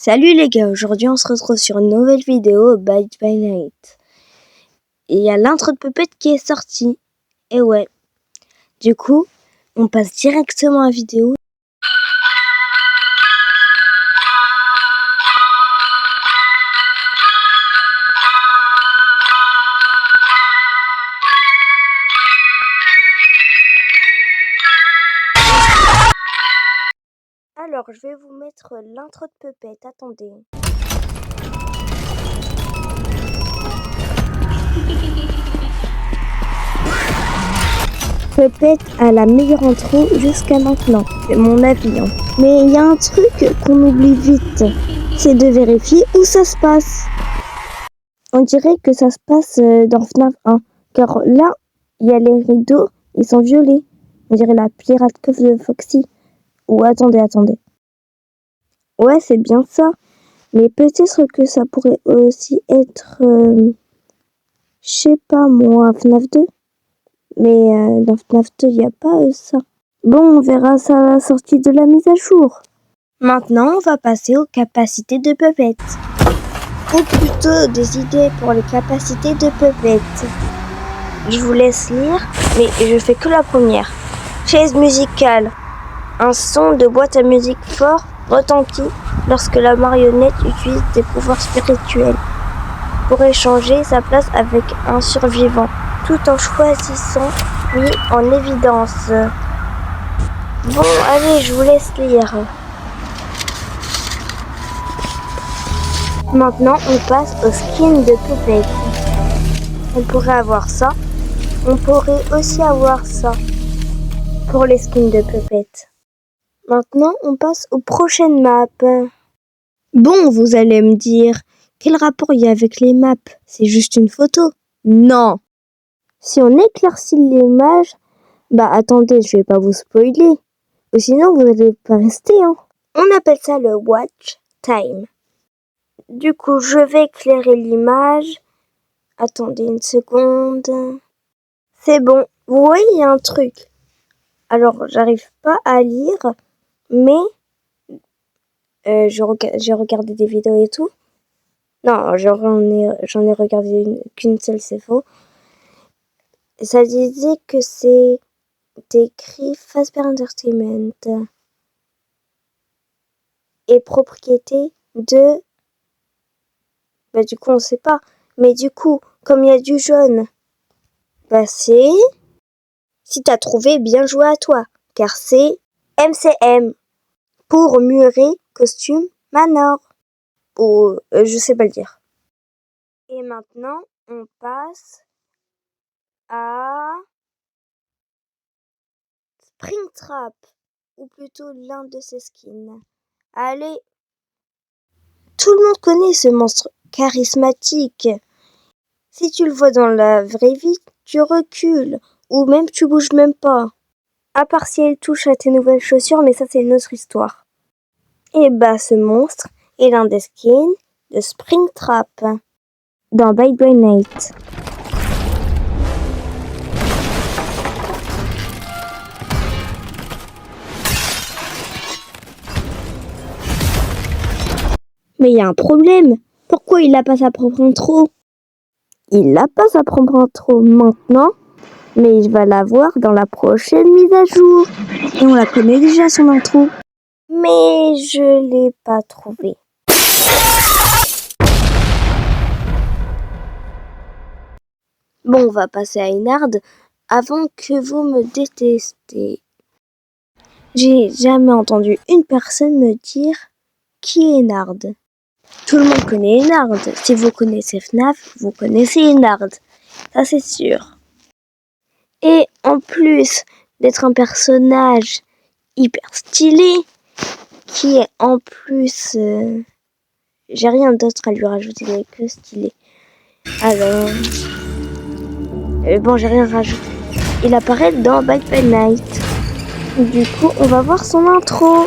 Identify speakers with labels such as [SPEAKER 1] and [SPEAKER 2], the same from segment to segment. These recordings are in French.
[SPEAKER 1] Salut les gars, aujourd'hui on se retrouve sur une nouvelle vidéo Byte by Night. Et il y a l'intro de Puppet qui est sorti. Et ouais, du coup, on passe directement à la vidéo. Alors, je vais vous mettre l'intro de Puppet, attendez. Puppet a la meilleure intro jusqu'à maintenant, c'est mon avis. Mais il y a un truc qu'on oublie vite, c'est de vérifier où ça se passe. On dirait que ça se passe dans FNAF 1, car là, il y a les rideaux, ils sont violets. On dirait la pirate Cove de Foxy. Ou attendez. Ouais, c'est bien ça. Mais peut-être que ça pourrait aussi être, je sais pas moi, FNAF 2. Mais dans FNAF 2, il n'y a pas ça. Bon, on verra ça à la sortie de la mise à jour. Maintenant, on va passer aux capacités de Puppet. Ou plutôt des idées pour les capacités de Puppet. Je vous laisse lire, mais je fais que la première. Chaise musicale. Un son de boîte à musique fort retentit lorsque la marionnette utilise des pouvoirs spirituels pour échanger sa place avec un survivant, tout en choisissant mis en évidence. Bon, allez, je vous laisse lire. Maintenant, on passe au skin de Puppet. On pourrait avoir ça. On pourrait aussi avoir ça pour les skins de Puppet. Maintenant, on passe aux prochaines maps. Bon, vous allez me dire, quel rapport il y a avec les maps? C'est juste une photo? Non. Si on éclaircit l'image, attendez, je vais pas vous spoiler. Ou sinon, vous n'allez pas rester. On appelle ça le watch time. Du coup, je vais éclairer l'image. Attendez une seconde. C'est bon. Vous voyez, il y a un truc. Alors, j'arrive pas à lire, mais j'ai regardé des vidéos et tout. Non, j'en ai regardé qu'une seule, c'est faux. Ça disait que c'est écrit Fazbear Entertainment et propriété de... du coup, on sait pas. Mais du coup, comme il y a du jaune, c'est... Si t'as trouvé, bien joué à toi. Car c'est MCM. Pour Murray Costume Manor. Ou je sais pas le dire. Et maintenant, on passe à Springtrap, ou plutôt l'un de ses skins. Allez, tout le monde connaît ce monstre charismatique. Si tu le vois dans la vraie vie, tu recules, ou même tu bouges même pas. À part si elle touche à tes nouvelles chaussures, mais ça c'est une autre histoire. Et ce monstre est l'un des skins de Springtrap dans Byte by Night. Mais il y a un problème. Pourquoi il n'a pas sa propre intro? Il n'a pas sa propre intro maintenant, mais il va l'avoir dans la prochaine mise à jour. Et on la connaît déjà son intro. Mais je l'ai pas trouvée. Bon, on va passer à Einhard avant que vous me détestez. J'ai jamais entendu une personne me dire qui est Einhard. Tout le monde connaît Einhard. Si vous connaissez FNAF, vous connaissez Einhard. Ça, c'est sûr. Et en plus d'être un personnage hyper stylé, qui est en plus... j'ai rien d'autre à lui rajouter, mais que stylé. Alors... j'ai rien rajouté. Il apparaît dans Byte by Night. Du coup, on va voir son intro.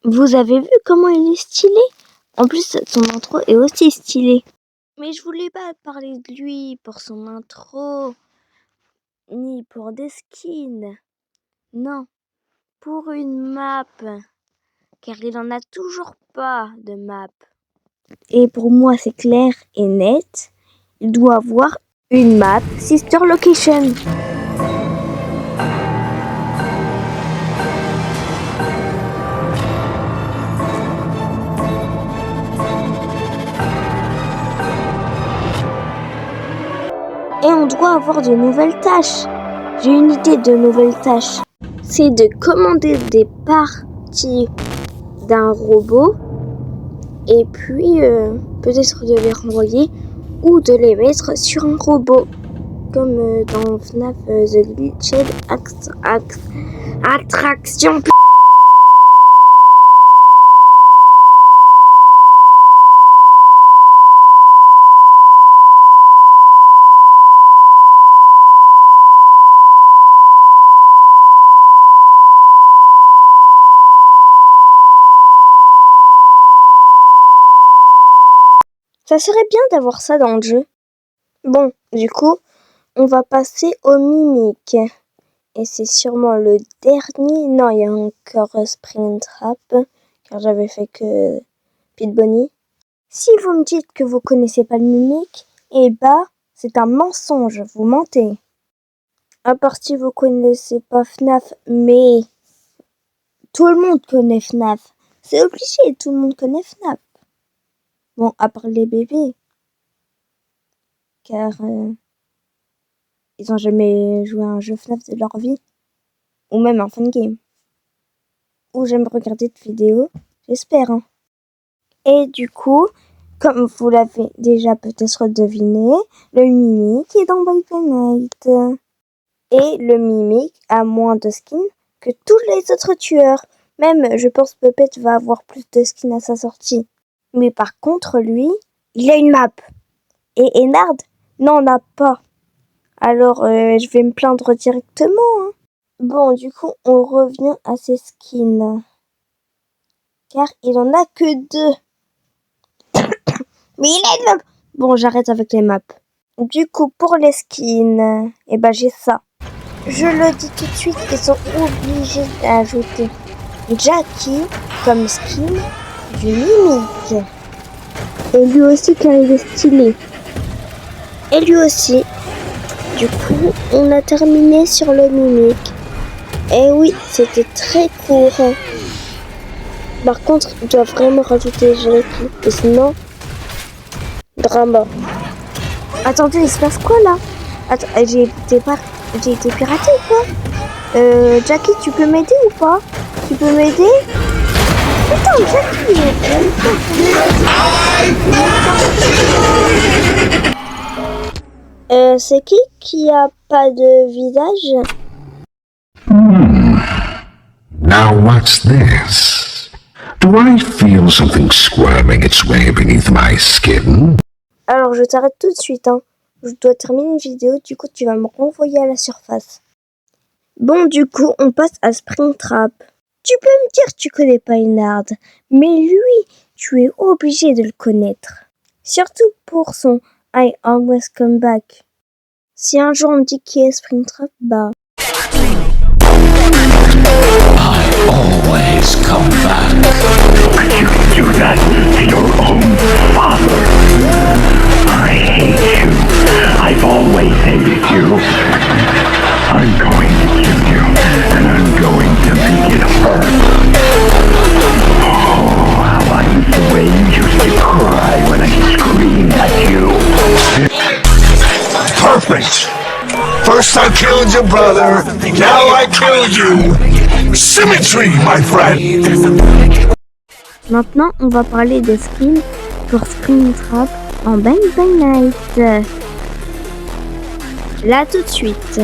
[SPEAKER 1] Vous avez vu comment il est stylé? En plus, son intro est aussi stylé. Mais je voulais pas parler de lui pour son intro, ni pour des skins. Non, pour une map. Car il en a toujours pas de map. Et pour moi, c'est clair et net. Il doit avoir une map Sister Location. Et on doit avoir de nouvelles tâches. J'ai une idée de nouvelles tâches. C'est de commander des parties d'un robot et puis peut-être de les renvoyer ou de les mettre sur un robot. Comme dans FNAF The Glitched Attraction. Ça serait bien d'avoir ça dans le jeu. Bon, du coup, on va passer au mimique. Et c'est sûrement le dernier. Non, il y a encore Springtrap, car j'avais fait que Pete Bonnie. Si vous me dites que vous connaissez pas le mimique, eh bah, c'est un mensonge, vous mentez. À part si vous connaissez pas FNAF, mais tout le monde connaît FNAF. C'est obligé, tout le monde connaît FNAF. Bon, à part les bébés. Car ils ont jamais joué à un jeu FNAF de leur vie. Ou même un fun game. Ou j'aime regarder de vidéos, j'espère. Hein. Et du coup, comme vous l'avez déjà peut-être deviné, le mimique est dans Bye Bye Night. Et le mimique a moins de skins que tous les autres tueurs. Même, je pense, Puppet va avoir plus de skins à sa sortie. Mais par contre, lui, il a une map. Et Ennard n'en a pas. Alors, je vais me plaindre directement. Hein. Bon, du coup, on revient à ses skins. Car il en a que 2. Mais il a une map. Bon, j'arrête avec les maps. Du coup, pour les skins, eh ben j'ai ça. Je le dis tout de suite, ils sont obligés d'ajouter Jackie comme skin du mimique. Et lui aussi car il est stylé. Et lui aussi. Du coup, on a terminé sur le mimique. Et oui, c'était très court. Par contre, il doit vraiment rajouter Jackie. Et sinon, drama. Attendez, il se passe quoi là? Attends, j'ai été piraté ou quoi? Jackie, tu peux m'aider ou pas? Tu peux m'aider? Putain, Jackie! C'est qui a pas de visage?
[SPEAKER 2] Now what's this? Do I feel something squirming its way beneath my skin?
[SPEAKER 1] Alors je t'arrête tout de suite, hein. Je dois terminer une vidéo, du coup tu vas me renvoyer à la surface. Bon, du coup, on passe à Springtrap. Tu peux me dire que tu connais pas Ennard, mais lui, tu es obligé de le connaître. Surtout pour son I Always Come Back. Si un jour on me dit qui est Springtrap, bah...
[SPEAKER 3] I always come back.
[SPEAKER 4] You do that to your own father. I hate you. I've always hated you. I'm going to kill you, and I'm going to make it hurt. Oh, how I used the way you used to cry when I screamed at you.
[SPEAKER 2] Perfect! First I killed your brother, now I killed you! Symmetry, my friend!
[SPEAKER 1] Maintenant, on va parler des skins pour Springtrap en Bye Bye Night. Là, tout de suite.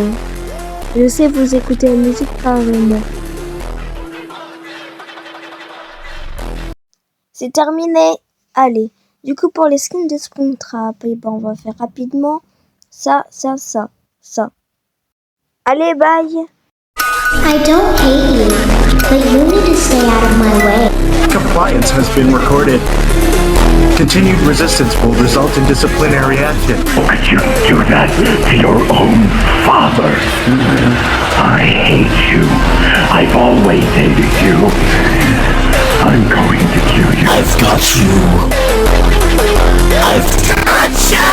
[SPEAKER 1] Je sais vous écoutez la musique par moi. C'est terminé. Allez, du coup pour les skins de Springtrap, et ben on va faire rapidement ça. Allez, bye.
[SPEAKER 5] I don't hate you, but you need to stay out of my way. defiance has been recorded. Continued resistance will result in disciplinary action.
[SPEAKER 4] Would you do that to your own father? I hate you. I've always hated you. I'm going to kill you.
[SPEAKER 3] I've got you. I've got you.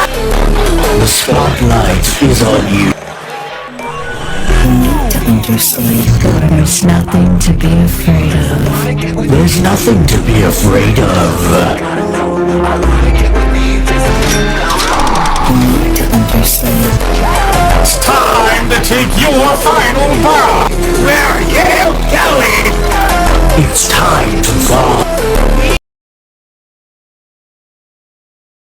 [SPEAKER 3] The spotlight is on you.
[SPEAKER 6] There's nothing to be afraid of.
[SPEAKER 3] There's nothing to be afraid of. It's time to take your final bow. Where are you going? It's time to fall.